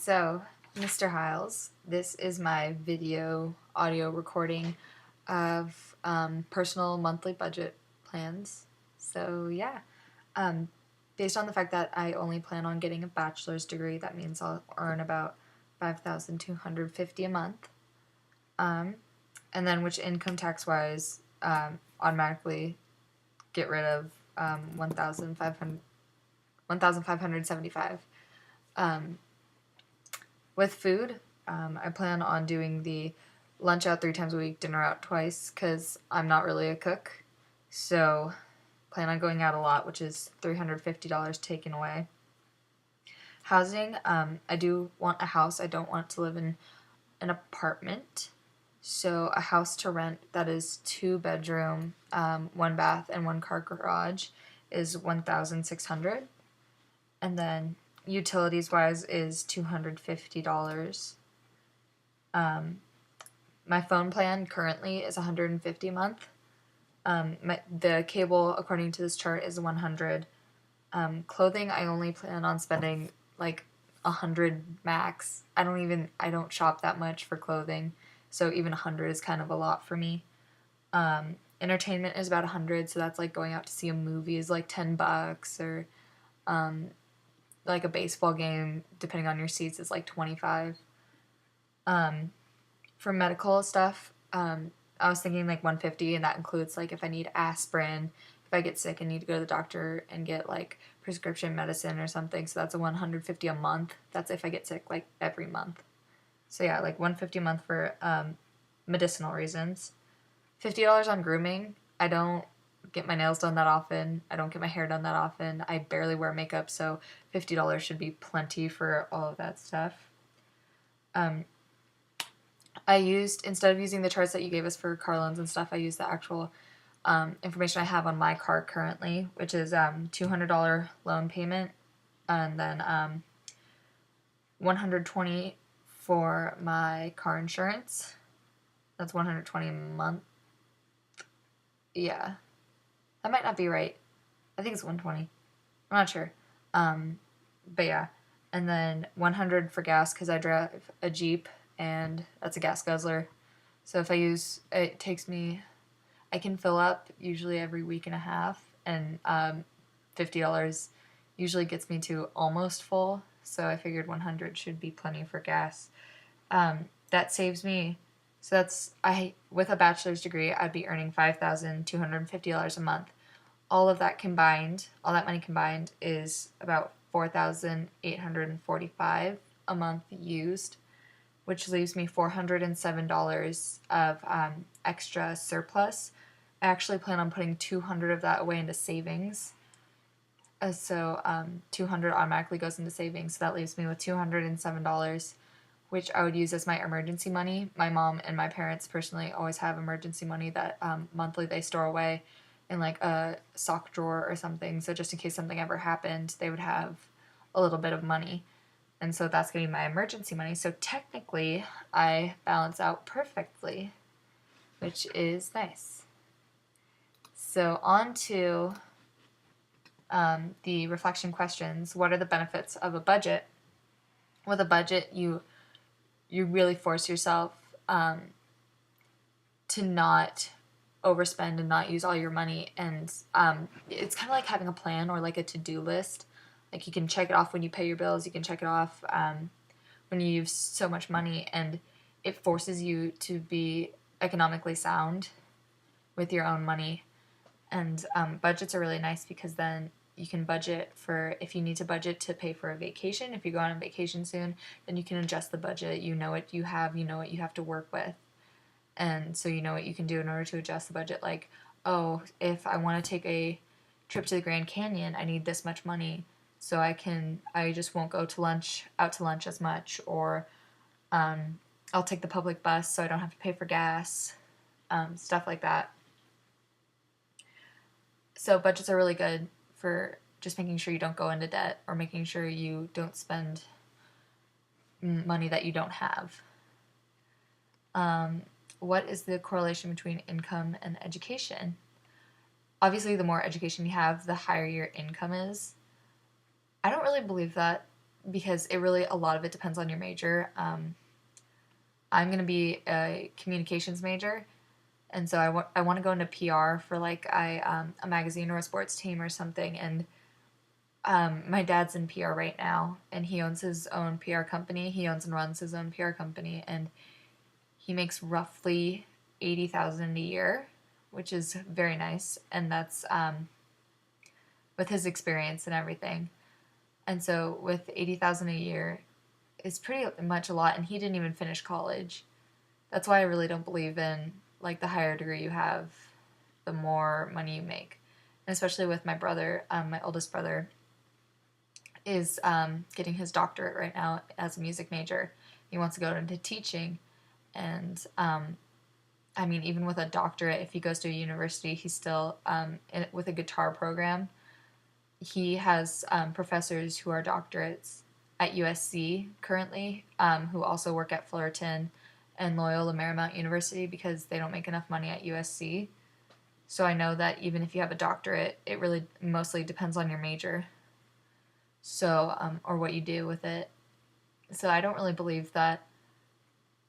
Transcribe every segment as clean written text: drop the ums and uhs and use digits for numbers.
So, Mr. Hiles, this is my video audio recording of personal monthly budget plans. So, yeah, um, based on the fact that I only plan on getting a bachelor's degree, that means I'll earn about $5,250 a month. And then, which income tax wise, automatically get rid of 1,575. With food, I plan on doing the lunch out 3 times a week, dinner out twice, because I'm not really a cook. So, plan on going out a lot, which is $350 taken away. Housing, I do want a house. I don't want to live in an apartment. So, a house to rent that is 2 bedroom, 1 bath, and 1 car garage is $1,600. And then utilities wise is $250. My phone plan currently is $150 a month. The cable, according to this chart, is $100. Clothing, I only plan on spending like $100 max. I don't shop that much for clothing, so even $100 is kind of a lot for me. Entertainment is about $100, so that's like going out to see a movie is like $10, or like a baseball game, depending on your seats, is like $25. For medical stuff, I was thinking like $150, and that includes like if I need aspirin, if I get sick and need to go to the doctor and get like prescription medicine or something. So that's a $150 a month. That's if I get sick like every month. So yeah, like $150 a month for medicinal reasons. $50 on grooming. I don't get my nails done that often. I don't get my hair done that often. I barely wear makeup, so $50 should be plenty for all of that stuff. I used, instead of using the charts that you gave us for car loans and stuff, I used the actual information I have on my car currently, which is $200 loan payment, and then $120 for my car insurance. That's $120 a month. Yeah, that might not be right. I think it's $120. I'm not sure. But yeah, and then $100 for gas because I drive a Jeep and that's a gas guzzler. So if I use, it takes me, I can fill up usually every week and a half, and $50 usually gets me to almost full. So I figured $100 should be plenty for gas. That saves me. So with a bachelor's degree, I'd be earning $5,250 a month. All that money combined is about $4,845 a month used, which leaves me $407 of extra surplus. I actually plan on putting $200 of that away into savings. So $200 automatically goes into savings, so that leaves me with $207, which I would use as my emergency money. My mom and my parents personally always have emergency money that monthly they store away in like a sock drawer or something, so just in case something ever happened, they would have a little bit of money. And so that's going to be my emergency money. So technically, I balance out perfectly, which is nice. So on to the reflection questions. What are the benefits of a budget? With a budget, you really force yourself to not overspend and not use all your money. And it's kind of like having a plan or like a to-do list. Like you can check it off when you pay your bills. You can check it off when you use so much money, and it forces you to be economically sound with your own money. And budgets are really nice because then you can budget for, if you need to budget to pay for a vacation. If you go on vacation soon, then you can adjust the budget. You know what you have. You know what you have to work with. And so you know what you can do in order to adjust the budget. Like, oh, if I want to take a trip to the Grand Canyon, I need this much money. So I just won't go out to lunch as much, or I'll take the public bus so I don't have to pay for gas, stuff like that. So budgets are really good for just making sure you don't go into debt, or making sure you don't spend money that you don't have. What is the correlation between income and education? Obviously, the more education you have, the higher your income is. I don't really believe that. because a lot of it depends on your major. I'm going to be a communications major, and so I want to go into PR for like a magazine or a sports team or something. And my dad's in PR right now, and he owns his own PR company. He owns and runs his own PR company, and he makes roughly 80,000 a year, which is very nice, and that's with his experience and everything. And so with 80,000 a year, it's pretty much a lot, and he didn't even finish college. That's why I really don't believe in like the higher degree you have, the more money you make. And especially with my brother, my oldest brother is getting his doctorate right now as a music major. He wants to go into teaching, and I mean, even with a doctorate, if he goes to a university, he's still with a guitar program. He has professors who are doctorates at USC currently, who also work at Fullerton and Loyola Marymount University because they don't make enough money at USC. So I know that even if you have a doctorate, it really mostly depends on your major. So, or what you do with it. So I don't really believe that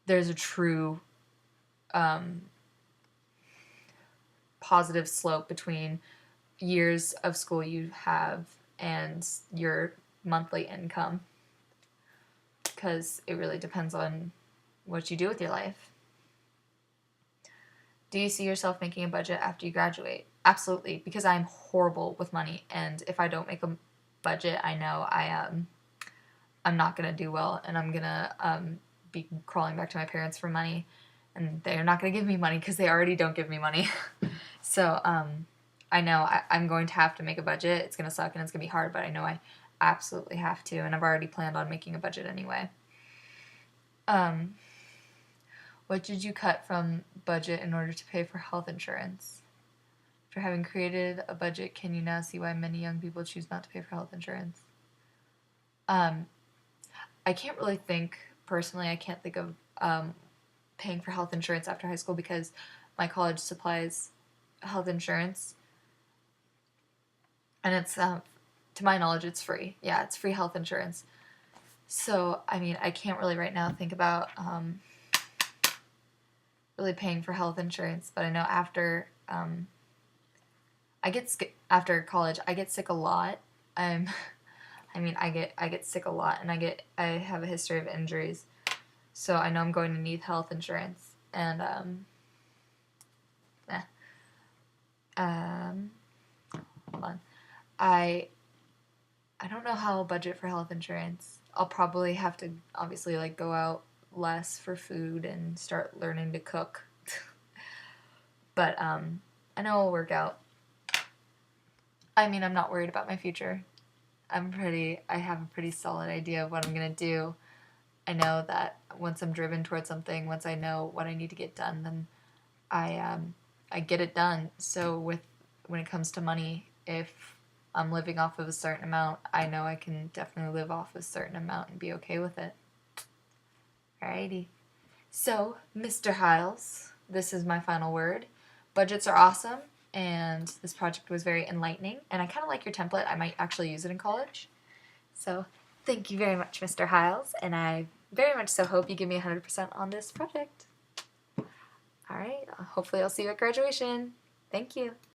there's a true positive slope between years of school you have and your monthly income, because it really depends on what you do with your life. Do you see yourself making a budget after you graduate? Absolutely, because I'm horrible with money, and if I don't make a budget, I know I'm not gonna do well, and I'm gonna be crawling back to my parents for money, and they're not gonna give me money because they already don't give me money. So I know I'm going to have to make a budget. It's gonna suck and it's gonna be hard, but I know I absolutely have to, and I've already planned on making a budget anyway. What did you cut from budget in order to pay for health insurance? After having created a budget, can you now see why many young people choose not to pay for health insurance? I can't really think, personally, I can't think of paying for health insurance after high school because my college supplies health insurance. And it's, to my knowledge, it's free. Yeah, it's free health insurance. So, I mean, I can't really right now think about really paying for health insurance, but I know after after college, I get sick a lot. I mean, I get sick a lot, and I have a history of injuries, so I know I'm going to need health insurance. And hold on, I don't know how I'll budget for health insurance. I'll probably have to obviously like go out less for food and start learning to cook. But I know it'll work out. I mean, I'm not worried about my future. I have a pretty solid idea of what I'm going to do. I know that once I'm driven towards something, once I know what I need to get done, then I get it done. So when it comes to money, if I'm living off of a certain amount, I know I can definitely live off a certain amount and be okay with it. Alrighty. So, Mr. Hiles, this is my final word. Budgets are awesome, and this project was very enlightening, and I kind of like your template. I might actually use it in college. So, thank you very much, Mr. Hiles, and I very much so hope you give me 100% on this project. Alright, hopefully I'll see you at graduation. Thank you.